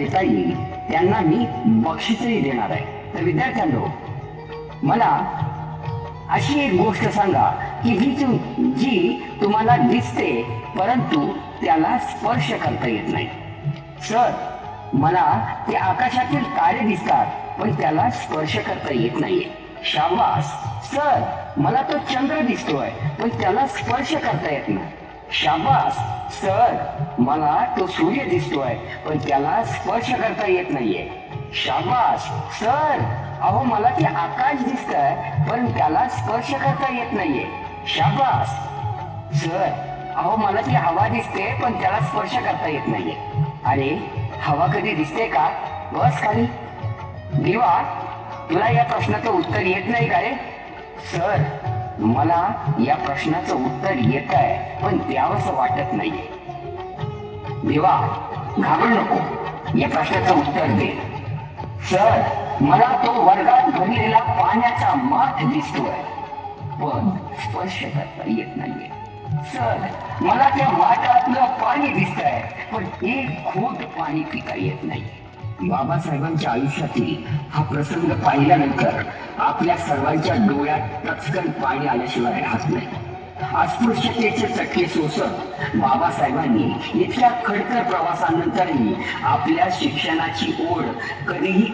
देता येईल त्यांना मी बक्षीसही देणार आहे. तर विद्यार्थ्यांनो, मला अशी एक गोष्ट सांगा की जी तुम्हाला दिसते परंतु त्याला स्पर्श करता येत नाही. सर, मला ते आकाशातील तारे दिसतात पण त्याला स्पर्श करता येत नाहीये. शाबास. सर, मला तो चंद्र दिसतोय पण त्याला स्पर्श करता येत नाही. शाबास. सर, मला तो सूर्य दिसतोय पण त्याला स्पर्श करता येत नाहीये. शाबास. सर, अहो मला ते आकाश दिसतंय पण त्याला स्पर्श करता येत नाहीये. शाबास. सर, अहो मला ती हवा दिसते पण त्याला स्पर्श करता येत नाहीये. अरे, हवा कधी दिसते का? बस खाली. दिवा, तुला या प्रश्नाचं उत्तर येत नाही का रे? सर, मला या प्रश्नाचं उत्तर येत आहे पण द्यावंसं वाटत नाहीये. दिवा, घाबरू नको, या प्रश्नाचं उत्तर दे. सर, मला तो वर्गात भरलेला पाण्याचा माठ दिसतोय पण स्पर्श करता येत नाहीये. सर, मला त्या माठातलं पाणी दिसतंय पण एक घोट पाणी पिता येत नाही. बाबासाहेबांच्या आयुष्यातील हा प्रसंग पाहिल्यानंतर आपल्या सर्वांच्या डोळ्यात टचकन पाणी आल्याशिवाय राहत नाही. अस्पृश्यतेचे चटके सोसत बाबासाहेबांनी इतक्या खडतर प्रवासानंतरही आपल्या शिक्षणाची ओढ कधीही